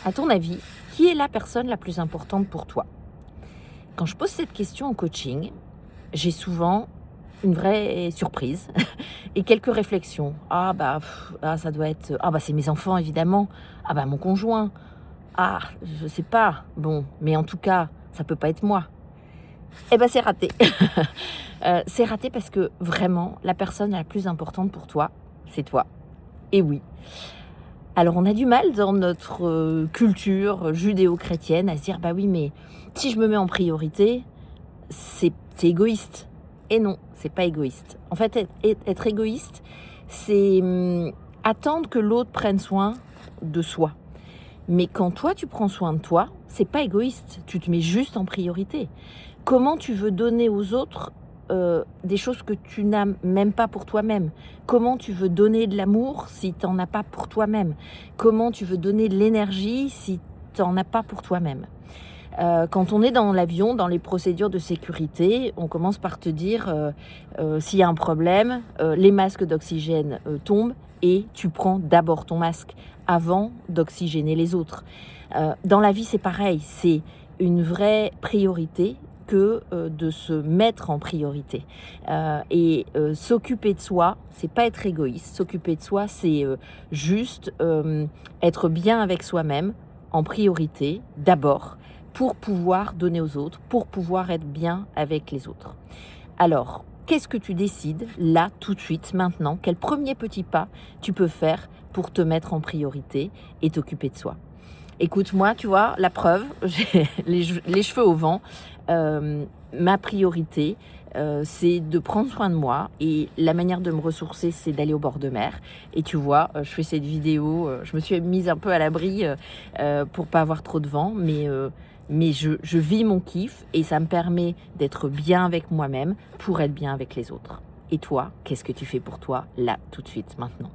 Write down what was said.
À ton avis, qui est la personne la plus importante pour toi? Quand je pose cette question en coaching, j'ai souvent une vraie surprise et quelques réflexions. Ah bah, ça doit être ah bah, c'est mes enfants évidemment. Ah bah, mon conjoint. Ah, je sais pas. Bon, mais en tout cas, ça peut pas être moi. Eh ben, c'est raté. C'est raté parce que vraiment la personne la plus importante pour toi, c'est toi. Et oui. Alors on a du mal dans notre, culture judéo-chrétienne à se dire: «Bah oui, mais si je me mets en priorité, c'est égoïste». Et non, c'est pas égoïste. En fait, être égoïste, c'est, attendre que l'autre prenne soin de soi. Mais quand toi, tu prends soin de toi, c'est pas égoïste, tu te mets juste en priorité. Comment tu veux donner aux autres, des choses que tu n'as même pas pour toi-même? Comment tu veux donner de l'amour si tu en as pas pour toi-même? Comment tu veux donner de l'énergie si tu en as pas pour toi-même? Quand on est dans l'avion, dans les procédures de sécurité, on commence par te dire, s'il y a un problème, les masques d'oxygène, tombent et tu prends d'abord ton masque avant d'oxygéner les autres. Dans la vie, c'est pareil, c'est une vraie priorité que, de se mettre en priorité. S'occuper de soi, c'est pas être égoïste. S'occuper de soi, c'est, juste, être bien avec soi-même en priorité, d'abord, pour pouvoir donner aux autres, pour pouvoir être bien avec les autres. Alors, qu'est-ce que tu décides là, tout de suite, maintenant? Quel premier petit pas tu peux faire pour te mettre en priorité et t'occuper de soi? Écoute, moi, tu vois, la preuve, j'ai les cheveux au vent. Ma priorité, c'est de prendre soin de moi et la manière de me ressourcer, c'est d'aller au bord de mer. Et tu vois, je fais cette vidéo, je me suis mise un peu à l'abri, pour pas avoir trop de vent, mais je vis mon kiff et ça me permet d'être bien avec moi-même pour être bien avec les autres. Et toi, qu'est-ce que tu fais pour toi, là, tout de suite, maintenant?